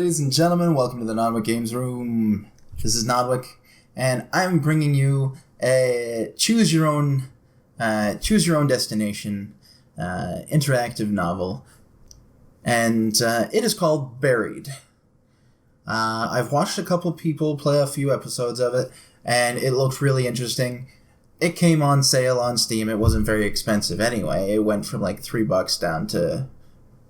ladies and gentlemen. Welcome to the Nodwik Games room. This is Nodwik, and I'm bringing you a choose your own destination interactive novel, and it is called Buried. I've watched a couple people play a few episodes of it, and it looked really interesting. It came on sale on Steam. It wasn't very expensive anyway. It went from like $3 down to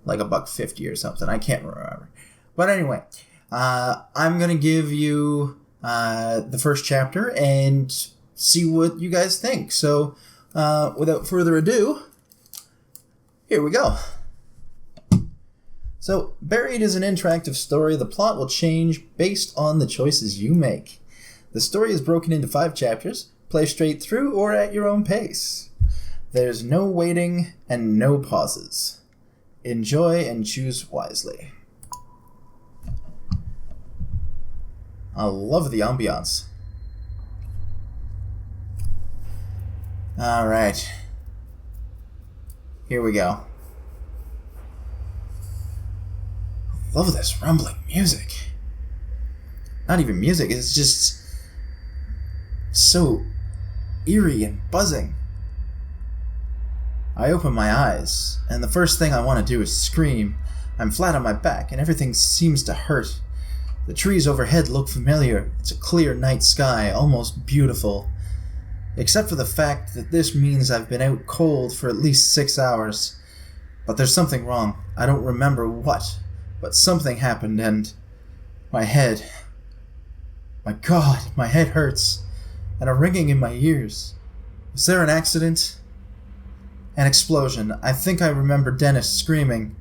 like $1.50 or something. I can't remember. But anyway, I'm going to give you the first chapter and see what you guys think. So, without further ado, here we go. So, Buried is an interactive story. The plot will change based on the choices you make. The story is broken into 5 chapters. Play straight through or at your own pace. There's no waiting and no pauses. Enjoy and choose wisely. I love the ambiance. Alright. Here we go. Love this rumbling music. Not even music, it's just so eerie and buzzing. I open my eyes, and the first thing I want to do is scream. I'm flat on my back, and everything seems to hurt. The trees overhead look familiar. It's a clear night sky, almost beautiful. Except for the fact that this means I've been out cold for at least 6 hours. But there's something wrong. I don't remember what, but something happened, and my head... My God, my head hurts, and a ringing in my ears. Was there an accident? An explosion. I think I remember Dennis screaming.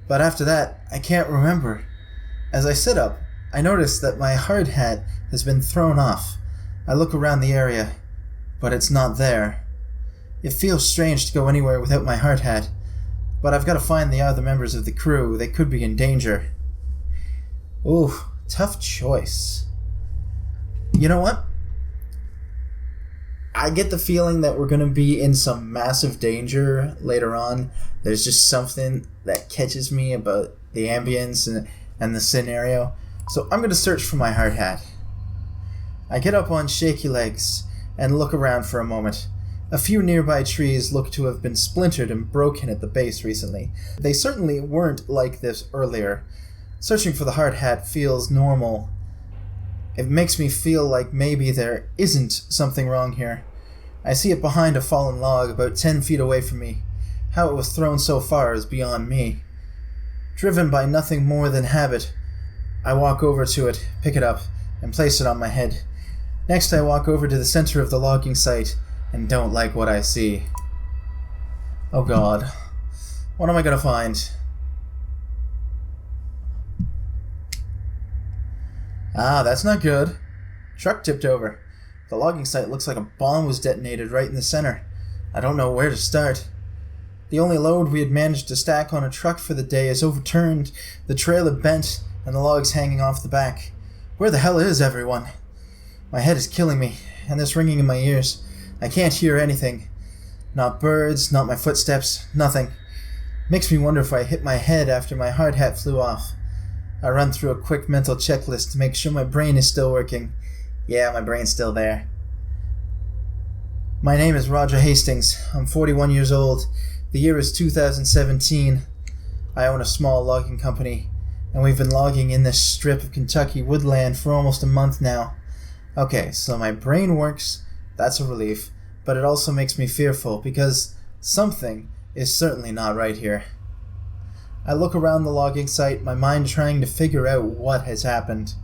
But after that, I can't remember. As I sit up, I notice that my hard hat has been thrown off. I look around the area, but it's not there. It feels strange to go anywhere without my hard hat, but I've got to find the other members of the crew. They could be in danger. Ooh, tough choice. You know what? I get the feeling that we're going to be in some massive danger later on. There's just something that catches me about the ambience and the scenario. So I'm going to search for my hard hat. I get up on shaky legs and look around for a moment. A few nearby trees look to have been splintered and broken at the base recently. They certainly weren't like this earlier. Searching for the hard hat feels normal. It makes me feel like maybe there isn't something wrong here. I see it behind a fallen log about 10 feet away from me. How it was thrown so far is beyond me. Driven by nothing more than habit, I walk over to it, pick it up, and place it on my head. Next, I walk over to the center of the logging site and don't like what I see. Oh God, what am I gonna find? Ah, that's not good. Truck tipped over. The logging site looks like a bomb was detonated right in the center. I don't know where to start. The only load we had managed to stack on a truck for the day is overturned, the trailer bent, and the logs hanging off the back. Where the hell is everyone? My head is killing me, and this ringing in my ears. I can't hear anything. Not birds, not my footsteps, nothing. Makes me wonder if I hit my head after my hard hat flew off. I run through a quick mental checklist to make sure my brain is still working. Yeah, my brain's still there. My name is Roger Hastings. I'm 41 years old. The year is 2017. I own a small logging company, and we've been logging in this strip of Kentucky woodland for almost a month now. Okay, so my brain works. That's a relief. But it also makes me fearful, because something is certainly not right here. I look around the logging site, my mind trying to figure out what has happened.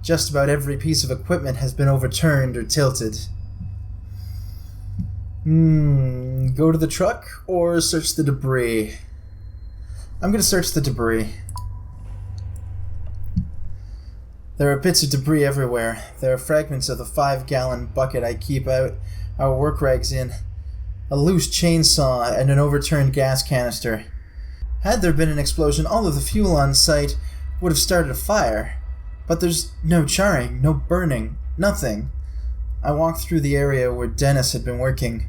Just about every piece of equipment has been overturned or tilted. Go to the truck or search the debris? I'm gonna search the debris. There are bits of debris everywhere. There are fragments of the 5-gallon bucket I keep out our work rags in, a loose chainsaw, and an overturned gas canister. Had there been an explosion, all of the fuel on site would have started a fire. But there's no charring, no burning, nothing. I walked through the area where Dennis had been working.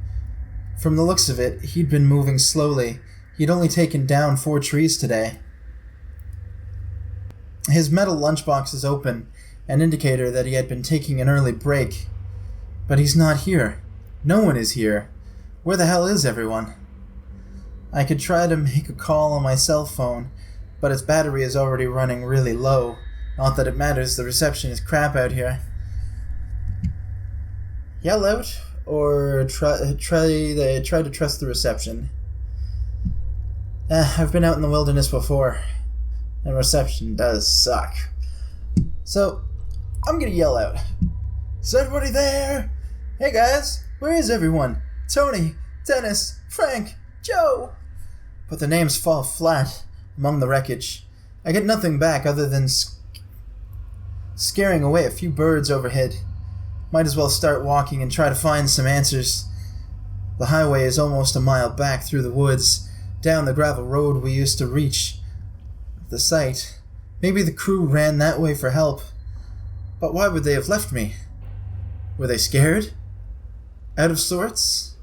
From the looks of it, he'd been moving slowly. He'd only taken down 4 trees today. His metal lunchbox is open, an indicator that he had been taking an early break. But he's not here. No one is here. Where the hell is everyone? I could try to make a call on my cell phone, but its battery is already running really low. Not that it matters, the reception is crap out here. Yell out, or try to trust the reception. I've been out in the wilderness before, and reception does suck. So, I'm gonna yell out. Is everybody there? Hey guys, where is everyone? Tony, Dennis, Frank, Joe! But the names fall flat among the wreckage. I get nothing back other than scaring away a few birds overhead. Might as well start walking and try to find some answers. The highway is almost a mile back through the woods, down the gravel road we used to reach the site. Maybe the crew ran that way for help. But why would they have left me? Were they scared? Out of sorts?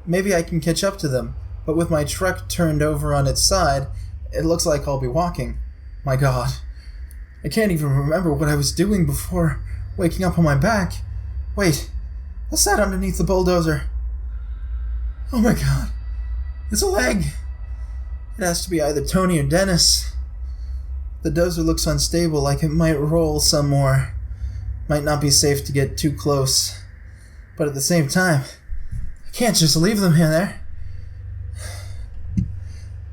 Maybe I can catch up to them, but with my truck turned over on its side, it looks like I'll be walking. My God. I can't even remember what I was doing before waking up on my back. Wait, what's that underneath the bulldozer? Oh my God. It's a leg. It has to be either Tony or Dennis. The dozer looks unstable, like it might roll some more. Might not be safe to get too close. But at the same time, I can't just leave them in there.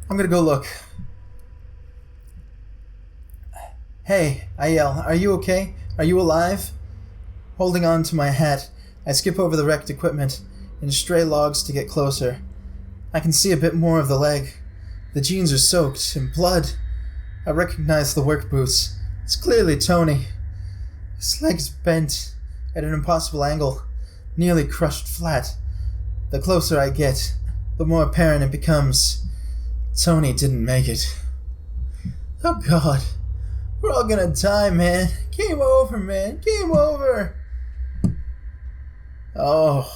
I'm gonna go look. Hey, I yell, are you okay? Are you alive? Holding on to my hat, I skip over the wrecked equipment and stray logs to get closer. I can see a bit more of the leg. The jeans are soaked in blood. I recognize the work boots. It's clearly Tony. His leg's bent at an impossible angle, nearly crushed flat. The closer I get, the more apparent it becomes. Tony didn't make it. Oh God. We're all gonna die, man. Game over, man. Game over. Oh.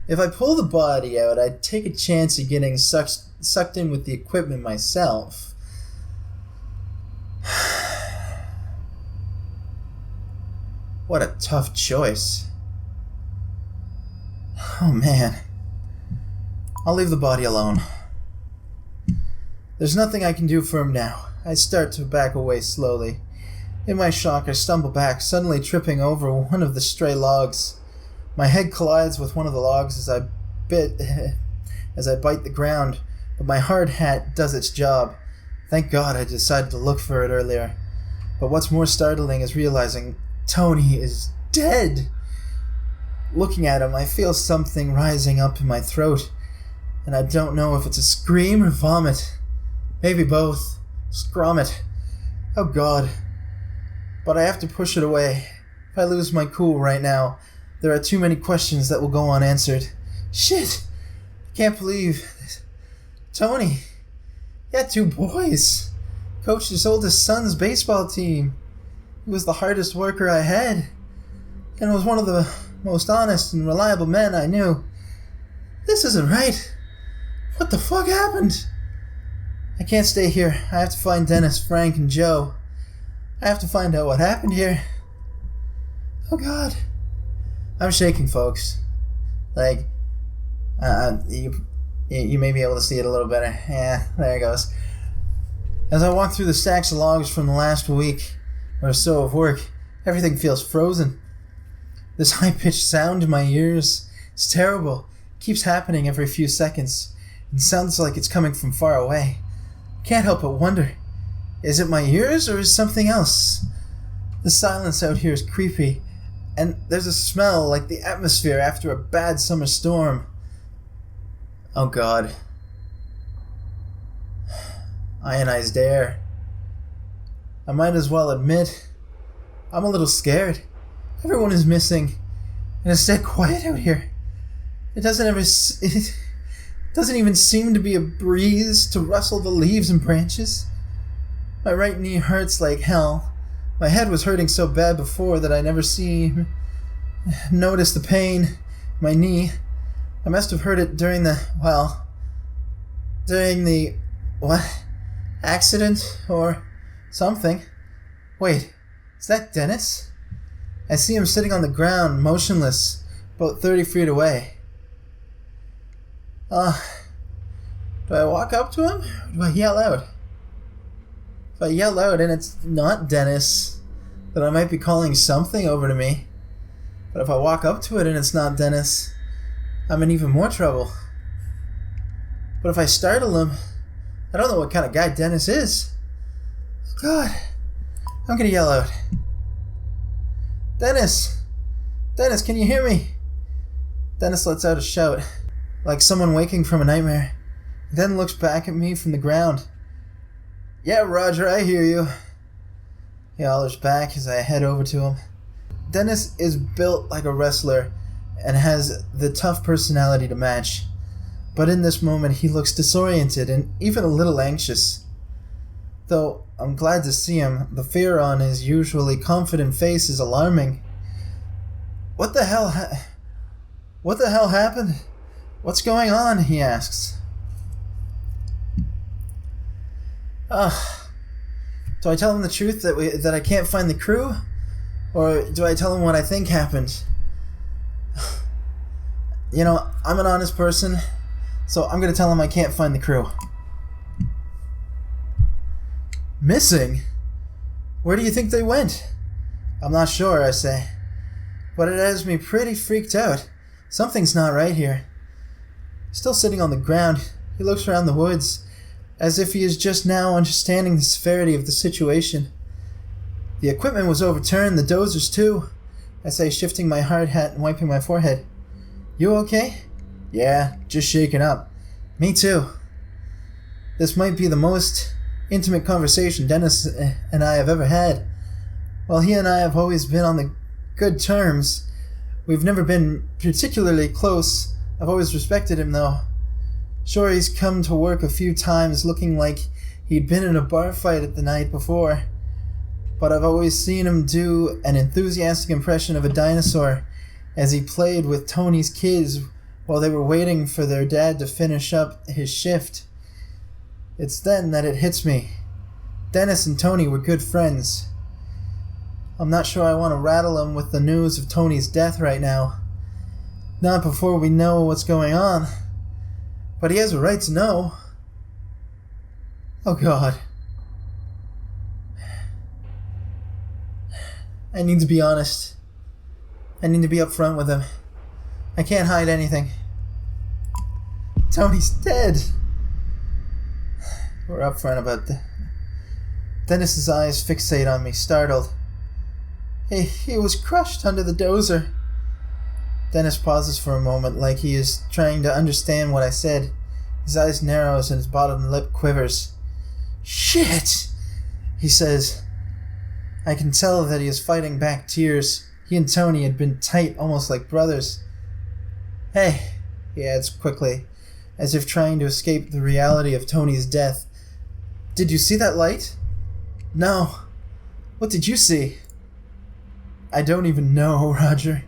If I pull the body out, I'd take a chance of getting sucked in with the equipment myself. What a tough choice. Oh man. I'll leave the body alone. There's nothing I can do for him now. I start to back away slowly. In my shock, I stumble back, suddenly tripping over one of the stray logs. My head collides with one of the logs as I bite the ground, but my hard hat does its job. Thank God I decided to look for it earlier. But what's more startling is realizing Tony is dead. Looking at him, I feel something rising up in my throat, and I don't know if it's a scream or vomit. Maybe both. Scrum it. Oh God. But I have to push it away. If I lose my cool right now, there are too many questions that will go unanswered. Shit! I can't believe this. Tony. He had 2 boys. Coached his oldest son's baseball team. He was the hardest worker I had. And was one of the most honest and reliable men I knew. This isn't right. What the fuck happened? I can't stay here. I have to find Dennis, Frank, and Joe. I have to find out what happened here. Oh God. I'm shaking, folks. Like, you may be able to see it a little better. Yeah, there it goes. As I walk through the stacks of logs from the last week or so of work, everything feels frozen. This high-pitched sound in my ears is terrible. It keeps happening every few seconds. It sounds like it's coming from far away. Can't help but wonder, is it my ears or is something else? The silence out here is creepy, and there's a smell like the atmosphere after a bad summer storm. Oh God. Ionized air. I might as well admit, I'm a little scared. Everyone is missing, and it's dead quiet out here. It doesn't even seem to be a breeze to rustle the leaves and branches. My right knee hurts like hell. My head was hurting so bad before that I never noticed the pain in my knee. I must have heard it during the accident or something. Wait, is that Dennis? I see him sitting on the ground, motionless, about 30 feet away. Do I walk up to him? Or do I yell out? If I yell out and it's not Dennis, then I might be calling something over to me. But if I walk up to it and it's not Dennis, I'm in even more trouble. But if I startle him, I don't know what kind of guy Dennis is. Oh God, I'm gonna yell out. Dennis! Dennis, can you hear me? Dennis lets out a shout, like someone waking from a nightmare. He then looks back at me from the ground. Yeah, Roger, I hear you. He hollers back as I head over to him. Dennis is built like a wrestler and has the tough personality to match. But in this moment, he looks disoriented and even a little anxious. Though I'm glad to see him, the fear on his usually confident face is alarming. What the hell happened? What's going on? He asks. Do I tell him the truth that I can't find the crew? Or do I tell him what I think happened? You know, I'm an honest person, so I'm gonna tell him I can't find the crew. Missing? Where do you think they went? I'm not sure, I say. But it has me pretty freaked out. Something's not right here. Still sitting on the ground, he looks around the woods, as if he is just now understanding the severity of the situation. The equipment was overturned, the dozers too, I say, shifting my hard hat and wiping my forehead. You okay? Yeah, just shaken up. Me too. This might be the most intimate conversation Dennis and I have ever had. While he and I have always been on the good terms, we've never been particularly close. I've always respected him though. Sure, he's come to work a few times looking like he'd been in a bar fight at the night before, but I've always seen him do an enthusiastic impression of a dinosaur as he played with Tony's kids while they were waiting for their dad to finish up his shift. It's then that it hits me. Dennis and Tony were good friends. I'm not sure I want to rattle him with the news of Tony's death right now. Not before we know what's going on. But he has a right to know. Oh God. I need to be honest. I need to be upfront with him. I can't hide anything. Tony's dead. We're upfront about that. Dennis's eyes fixate on me, startled. He was crushed under the dozer. Dennis pauses for a moment, like he is trying to understand what I said. His eyes narrows and his bottom lip quivers. Shit! He says. I can tell that he is fighting back tears. He and Tony had been tight, almost like brothers. Hey, he adds quickly, as if trying to escape the reality of Tony's death. Did you see that light? No. What did you see? I don't even know, Roger.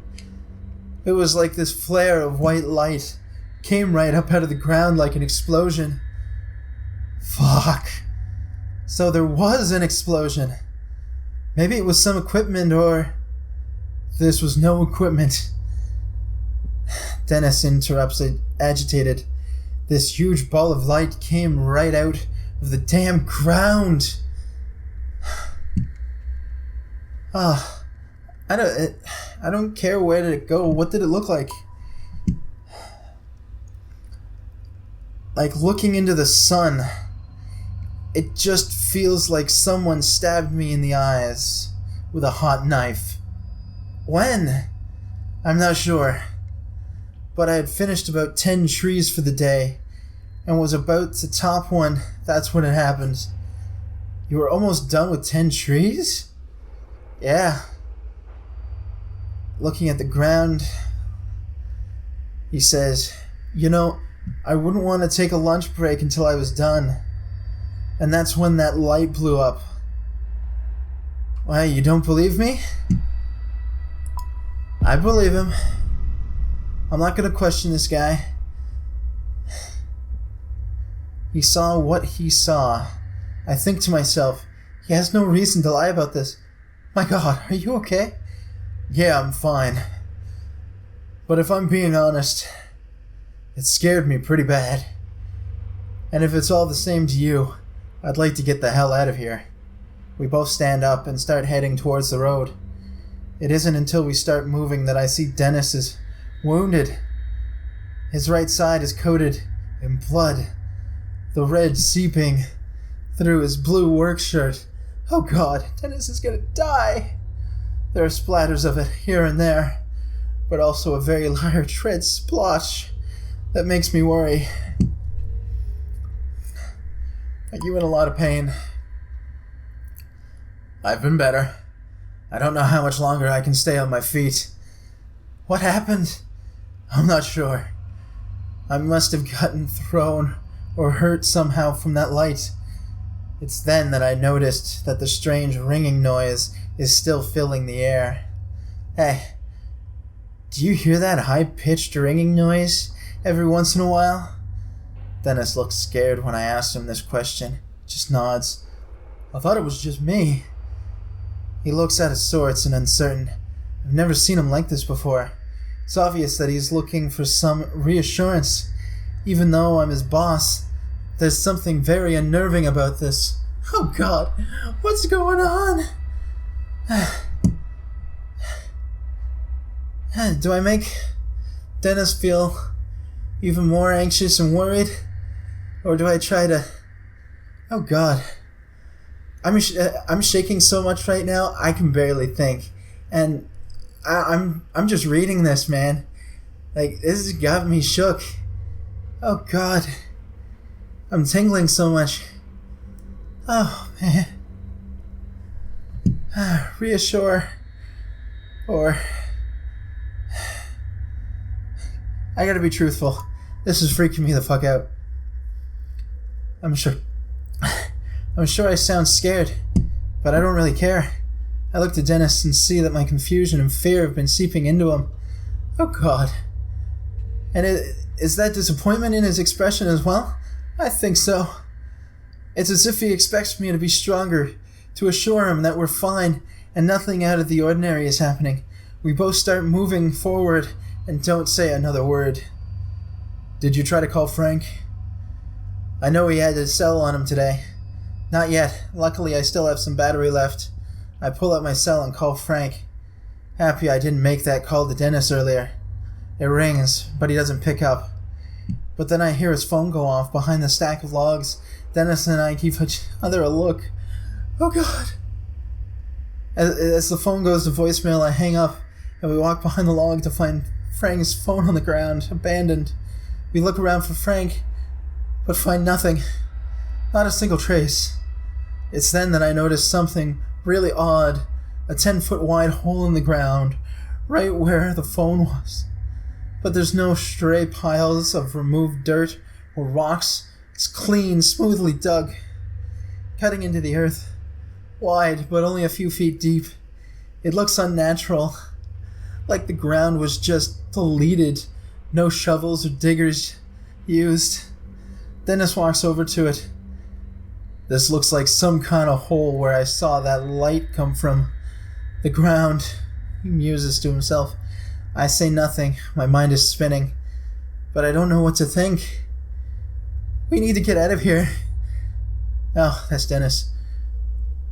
It was like this flare of white light. Came right up out of the ground like an explosion. Fuck. So there was an explosion. Maybe it was some equipment or... This was no equipment. Dennis interrupts, agitated. This huge ball of light came right out of the damn ground. I don't care where did it go. What did it look like? Like looking into the sun. It just feels like someone stabbed me in the eyes with a hot knife. When? I'm not sure. But I had finished about 10 trees for the day and was about to top one. That's when it happened. You were almost done with 10 trees? Yeah. Looking at the ground, he says, you know, I wouldn't want to take a lunch break until I was done. And that's when that light blew up. Why, you don't believe me? I believe him. I'm not going to question this guy. He saw what he saw. I think to myself, He has no reason to lie about this. My God, are you okay? Yeah, I'm fine. But if I'm being honest, it scared me pretty bad. And if it's all the same to you, I'd like to get the hell out of here. We both stand up and start heading towards the road. It isn't until we start moving that I see Dennis is wounded. His right side is coated in blood, the red seeping through his blue work shirt. Oh God, Dennis is gonna die. There are splatters of it here and there, but also a very large red splotch that makes me worry. Are you in a lot of pain? I've been better. I don't know how much longer I can stay on my feet. What happened? I'm not sure. I must have gotten thrown or hurt somehow from that light. It's then that I noticed that the strange ringing noise is still filling the air. Hey, do you hear that high-pitched ringing noise every once in a while? Dennis looked scared when I asked him this question. Just nods. I thought it was just me. He looks out of sorts and uncertain. I've never seen him like this before. It's obvious that he's looking for some reassurance. Even though I'm his boss, there's something very unnerving about this. Oh God, what's going on? Do I make Dennis feel even more anxious and worried? Or do I try to... Oh God. I'm shaking so much right now, I can barely think. And I'm just reading this, man. Like, this has got me shook. Oh God. I'm tingling so much. Oh man. Reassure. Or... I gotta be truthful. This is freaking me the fuck out. I'm sure I sound scared, but I don't really care. I look to Dennis and see that my confusion and fear have been seeping into him. Oh God. And is that disappointment in his expression as well? I think so. It's as if he expects me to be stronger, to assure him that we're fine and nothing out of the ordinary is happening. We both start moving forward and don't say another word. Did you try to call Frank? I know he had his cell on him today. Not yet. Luckily, I still have some battery left. I pull out my cell and call Frank. Happy I didn't make that call to Dennis earlier. It rings, but he doesn't pick up. But then I hear his phone go off behind the stack of logs. Dennis and I give each other a look. Oh God. As the phone goes to voicemail, I hang up and we walk behind the log to find Frank's phone on the ground, abandoned. We look around for Frank, but find nothing. Not a single trace. It's then that I notice something really odd. A 10-foot wide hole in the ground, right where the phone was. But there's no stray piles of removed dirt or rocks. It's clean, smoothly dug, cutting into the earth. Wide, but only a few feet deep. It looks unnatural, like the ground was just deleted. No shovels or diggers used. Dennis walks over to it. This looks like some kind of hole where I saw that light come from. The ground. He muses to himself. I say nothing. My mind is spinning. But I don't know what to think. We need to get out of here. Oh, that's Dennis.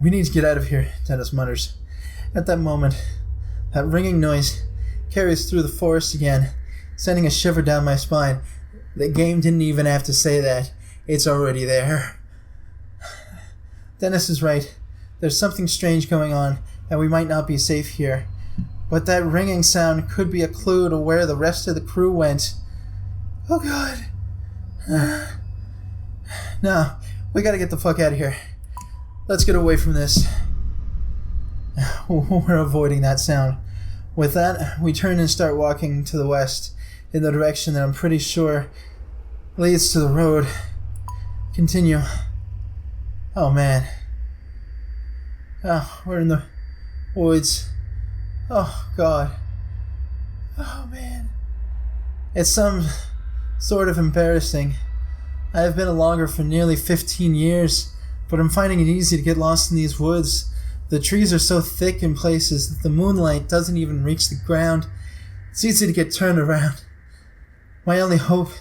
We need to get out of here, Dennis mutters. At that moment, that ringing noise carries through the forest again, sending a shiver down my spine. The game didn't even have to say that. It's already there. Dennis is right. There's something strange going on, and we might not be safe here. But that ringing sound could be a clue to where the rest of the crew went. Oh God. No, we gotta get the fuck out of here. Let's get away from this. We're avoiding that sound. With that, we turn and start walking to the west, in the direction that I'm pretty sure leads to the road. Continue. Oh man. Oh, we're in the woods. Oh God. Oh man. It's some sort of embarrassing. I have been a logger for nearly 15 years. but I'm finding it easy to get lost in these woods. The trees are so thick in places that the moonlight doesn't even reach the ground. It's easy to get turned around. My only hope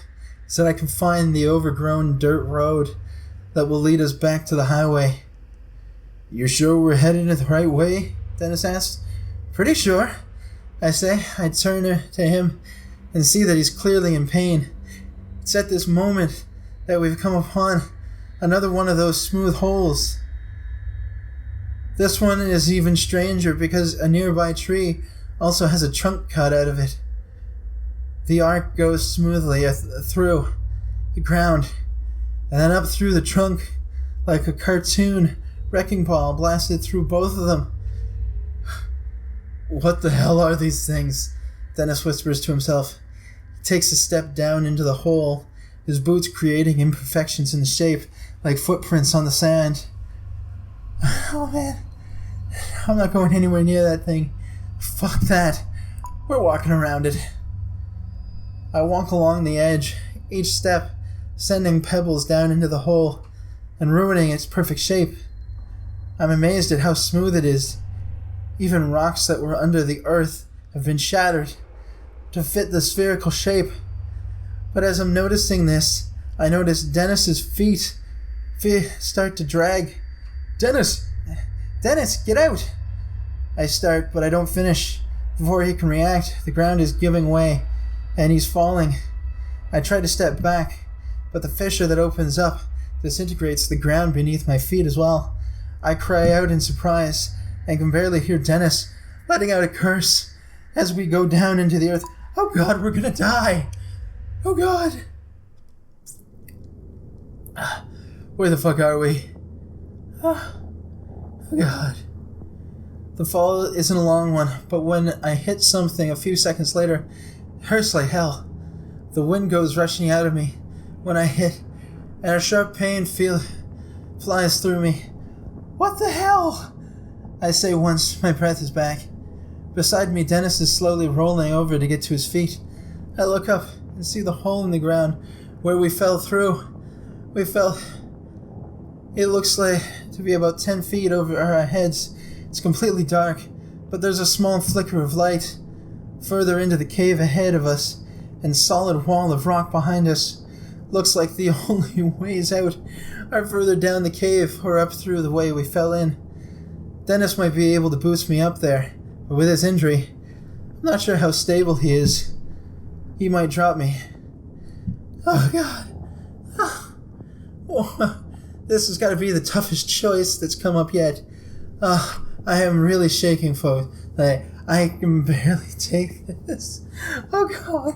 is that I can find the overgrown dirt road that will lead us back to the highway. "You sure we're headed in the right way?" Dennis asked. "Pretty sure," I say. I turn to him and see that he's clearly in pain. It's at this moment that we've come upon another one of those smooth holes. This one is even stranger because a nearby tree also has a trunk cut out of it. The arc goes smoothly through the ground and then up through the trunk like a cartoon wrecking ball blasted through both of them. "What the hell are these things?" Dennis whispers to himself. He takes a step down into the hole, his boots creating imperfections in the shape like footprints on the sand. "Oh man, I'm not going anywhere near that thing. Fuck that. We're walking around it." I walk along the edge, each step sending pebbles down into the hole and ruining its perfect shape. I'm amazed at how smooth it is. Even rocks that were under the earth have been shattered to fit the spherical shape. But as I'm noticing this, I notice Dennis's feet start to drag. Dennis, get out!" I start, but I don't finish. Before he can react, the ground is giving way, and he's falling. I try to step back, but the fissure that opens up disintegrates the ground beneath my feet as well. I cry out in surprise, and can barely hear Dennis letting out a curse as we go down into the earth. "Oh God, we're gonna die! Oh God!" Where the fuck are we? Oh God. The fall isn't a long one, but when I hit something a few seconds later, it hurts like hell. The wind goes rushing out of me when I hit, and a sharp pain flies through me. "What the hell?" I say once my breath is back. Beside me, Dennis is slowly rolling over to get to his feet. I look up and see the hole in the ground where we fell through. It looks like to be about 10 feet over our heads. It's completely dark, but there's a small flicker of light further into the cave ahead of us, and solid wall of rock behind us. Looks like the only ways out are further down the cave or up through the way we fell in. Dennis might be able to boost me up there, but with his injury, I'm not sure how stable he is. He might drop me. Oh God. Oh, this has got to be the toughest choice that's come up yet. I am really shaking, folks. I can barely take this. Oh God.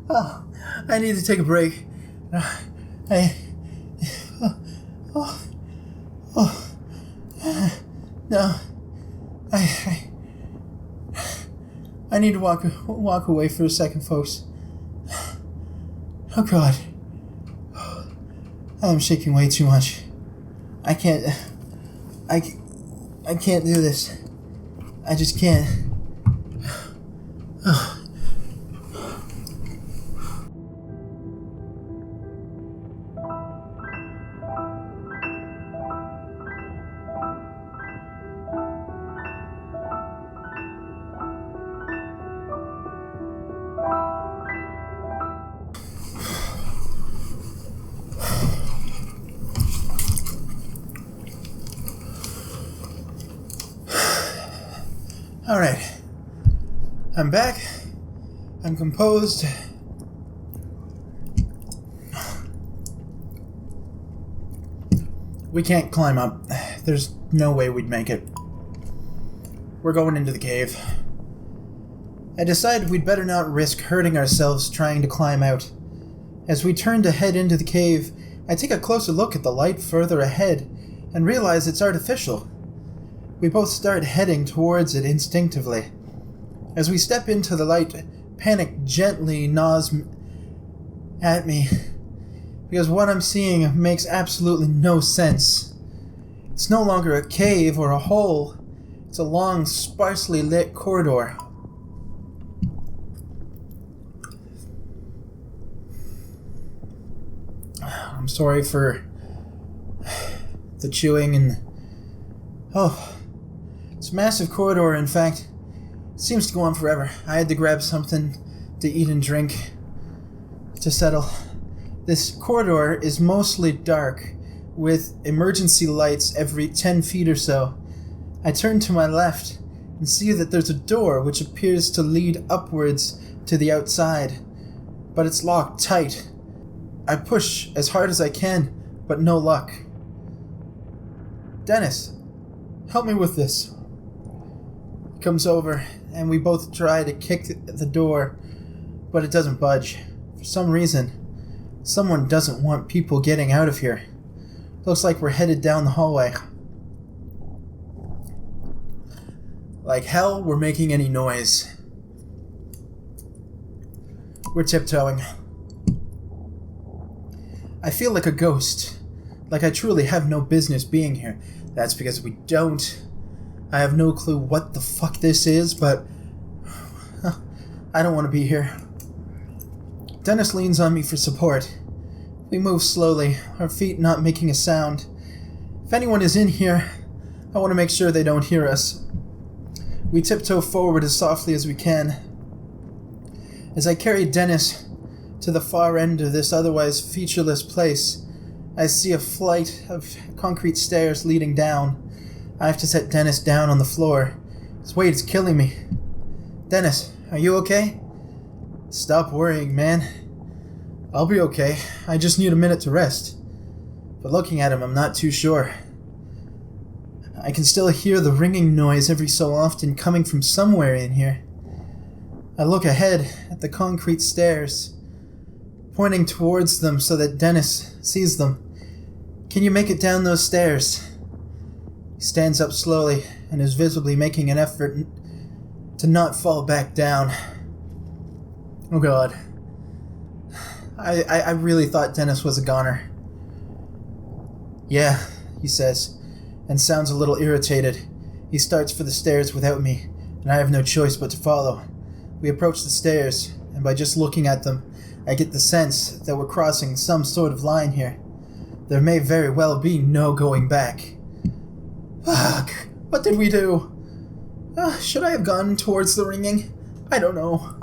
Oh, I need to take a break. No. I need to walk away for a second, folks. Oh God. I am shaking way too much. I can't do this. I just can't. Alright. I'm back. I'm composed. We can't climb up. There's no way we'd make it. We're going into the cave. I decided we'd better not risk hurting ourselves trying to climb out. As we turn to head into the cave, I take a closer look at the light further ahead and realize it's artificial. We both start heading towards it instinctively. As we step into the light, panic gently gnaws at me, because what I'm seeing makes absolutely no sense. It's no longer a cave or a hole. It's a long, sparsely lit corridor. I'm sorry for the chewing and... Oh, it's a massive corridor, in fact. It seems to go on forever. I had to grab something to eat and drink to settle. This corridor is mostly dark, with emergency lights every 10 feet or so. I turn to my left and see that there's a door which appears to lead upwards to the outside, but it's locked tight. I push as hard as I can, but no luck. Dennis, help me with this. He comes over, and we both try to kick the door, but it doesn't budge. For some reason, someone doesn't want people getting out of here. Looks like we're headed down the hallway. Like hell, we're making any noise. We're tiptoeing. I feel like a ghost. Like I truly have no business being here. That's because we don't. I have no clue what the fuck this is, but... I don't want to be here. Dennis leans on me for support. We move slowly, our feet not making a sound. If anyone is in here, I want to make sure they don't hear us. We tiptoe forward as softly as we can. As I carry Dennis to the far end of this otherwise featureless place, I see a flight of concrete stairs leading down. I have to set Dennis down on the floor. His weight is killing me. Dennis, are you okay? Stop worrying, man. I'll be okay. I just need a minute to rest. But looking at him, I'm not too sure. I can still hear the ringing noise every so often coming from somewhere in here. I look ahead at the concrete stairs, pointing towards them so that Dennis sees them. Can you make it down those stairs? He stands up slowly and is visibly making an effort to not fall back down. Oh God. I really thought Dennis was a goner. Yeah, he says, and sounds a little irritated. He starts for the stairs without me, and I have no choice but to follow. We approach the stairs, and by just looking at them, I get the sense that we're crossing some sort of line here. There may very well be no going back. Fuck! What did we do? Should I have gone towards the ringing? I don't know.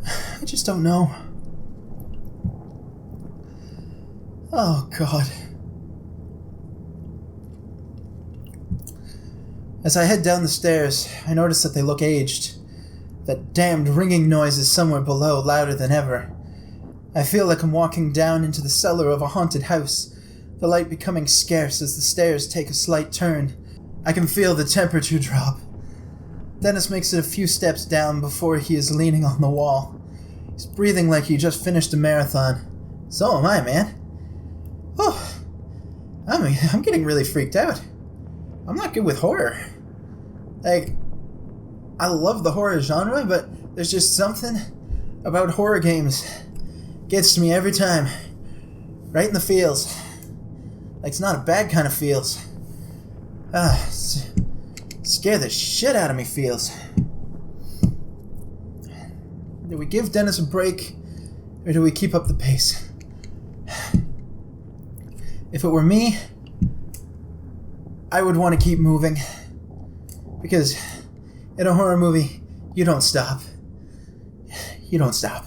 I just don't know. Oh, God. As I head down the stairs, I notice that they look aged. That damned ringing noise is somewhere below, louder than ever. I feel like I'm walking down into the cellar of a haunted house, the light becoming scarce as the stairs take a slight turn. I can feel the temperature drop. Dennis makes it a few steps down before he is leaning on the wall. He's breathing like he just finished a marathon. So am I, man. Oh, I'm getting really freaked out. I'm not good with horror. Like, I love the horror genre, but there's just something about horror games gets to me every time. Right in the feels. Like, it's not a bad kind of feels. Scare the shit out of me feels. Do we give Dennis a break, or do we keep up the pace? If it were me, I would want to keep moving. Because in a horror movie, you don't stop. You don't stop.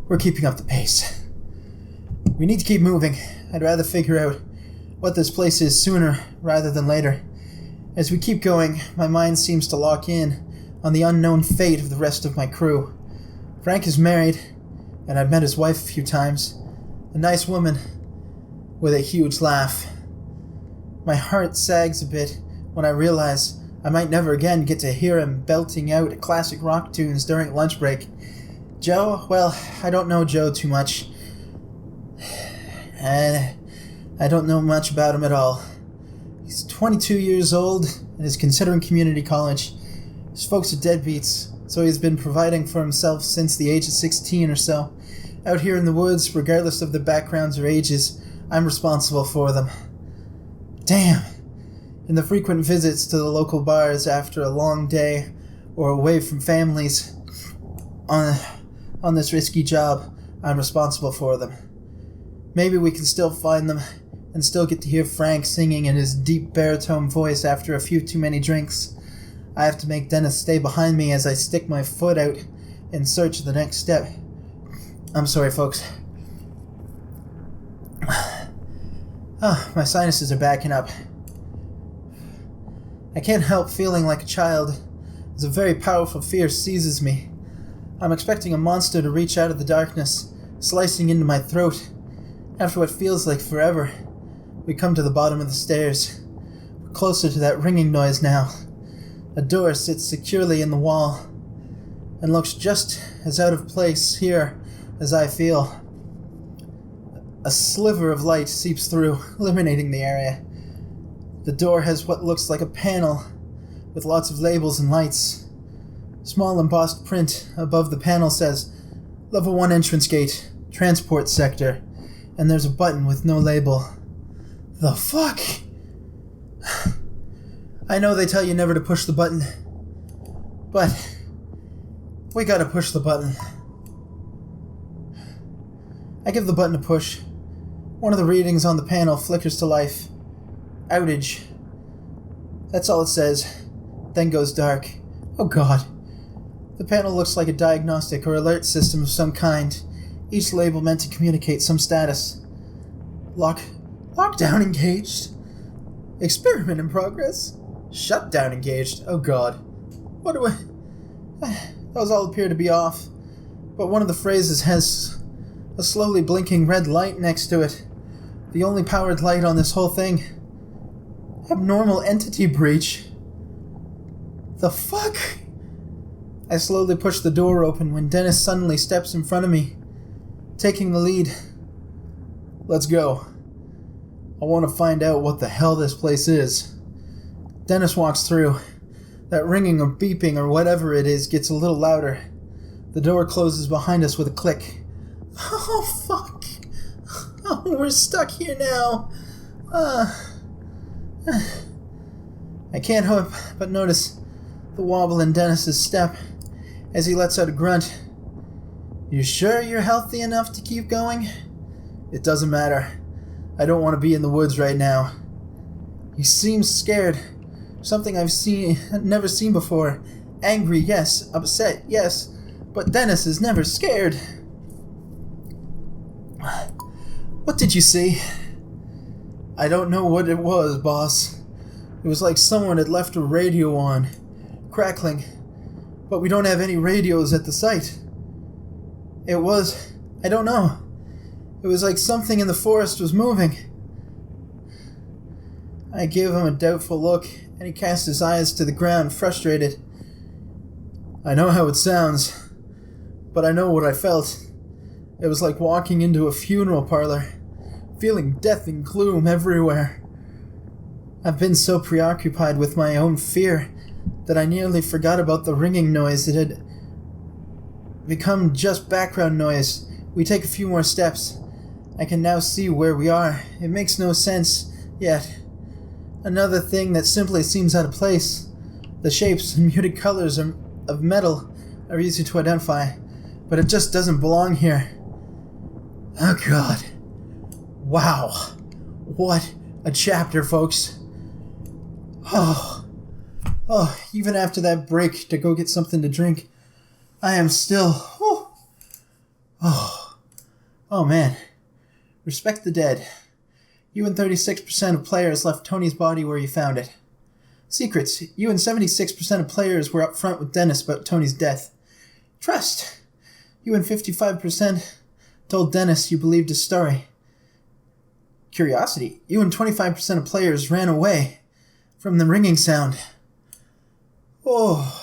We're keeping up the pace. We need to keep moving. I'd rather figure out what this place is sooner rather than later. As we keep going, my mind seems to lock in on the unknown fate of the rest of my crew. Frank is married, and I've met his wife a few times. A nice woman with a huge laugh. My heart sags a bit when I realize I might never again get to hear him belting out classic rock tunes during lunch break. Joe, well, I don't know Joe too much. And I don't know much about him at all. He's 22 years old and is considering community college. His folks are deadbeats, so he's been providing for himself since the age of 16 or so. Out here in the woods, regardless of their backgrounds or ages, I'm responsible for them. Damn! In the frequent visits to the local bars after a long day or away from families on this risky job, I'm responsible for them. Maybe we can still find them and still get to hear Frank singing in his deep baritone voice after a few too many drinks. I have to make Dennis stay behind me as I stick my foot out in search of the next step. I'm sorry, folks. My sinuses are backing up. I can't help feeling like a child as a very powerful fear seizes me. I'm expecting a monster to reach out of the darkness, slicing into my throat. After what feels like forever, we come to the bottom of the stairs. We're closer to that ringing noise now. A door sits securely in the wall and looks just as out of place here as I feel. A sliver of light seeps through, illuminating the area. The door has what looks like a panel with lots of labels and lights. Small embossed print above the panel says, Level 1 entrance gate, transport sector, and there's a button with no label. The fuck? I know they tell you never to push the button, but we gotta push the button. I give the button a push. One of the readings on the panel flickers to life. Outage. That's all it says. Then goes dark. Oh god. The panel looks like a diagnostic or alert system of some kind, each label meant to communicate some status. Lockdown engaged. Experiment in progress. Shutdown engaged. Oh god. What do I... Those all appear to be off, but one of the phrases has a slowly blinking red light next to it. The only powered light on this whole thing. Abnormal entity breach. The fuck? I slowly push the door open when Dennis suddenly steps in front of me, taking the lead. Let's go. I want to find out what the hell this place is. Dennis walks through. That ringing or beeping or whatever it is gets a little louder. The door closes behind us with a click. Oh, fuck. Oh, we're stuck here now. I can't help but notice the wobble in Dennis's step as he lets out a grunt. You sure you're healthy enough to keep going? It doesn't matter. I don't want to be in the woods right now. He seems scared. Something I've never seen before. Angry, yes. Upset, yes. But Dennis is never scared. What did you see? I don't know what it was, boss. It was like someone had left a radio on, crackling. But we don't have any radios at the site. I don't know. It was like something in the forest was moving. I gave him a doubtful look, and he cast his eyes to the ground, frustrated. I know how it sounds, but I know what I felt. It was like walking into a funeral parlor, feeling death and gloom everywhere. I've been so preoccupied with my own fear that I nearly forgot about the ringing noise. It had become just background noise. We take a few more steps. I can now see where we are. It makes no sense yet. Another thing that simply seems out of place. The shapes and muted colors of metal are easy to identify, but it just doesn't belong here. Oh god. Wow. What a chapter, folks. Oh, even after that break to go get something to drink, I am still... Oh man. Respect the dead. You and 36% of players left Tony's body where you found it. Secrets. You and 76% of players were up front with Dennis about Tony's death. Trust. You and 55% told Dennis you believed his story. Curiosity. You and 25% of players ran away from the ringing sound. Oh.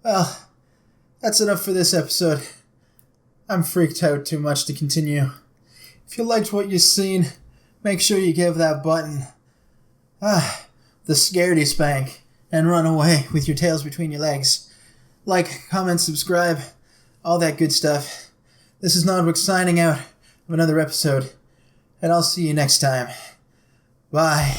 Well, that's enough for this episode. I'm freaked out too much to continue. If you liked what you've seen, make sure you give that button the scaredy spank and run away with your tails between your legs. Like, comment, subscribe, all that good stuff. This is Nodwik signing out of another episode, and I'll see you next time. Bye.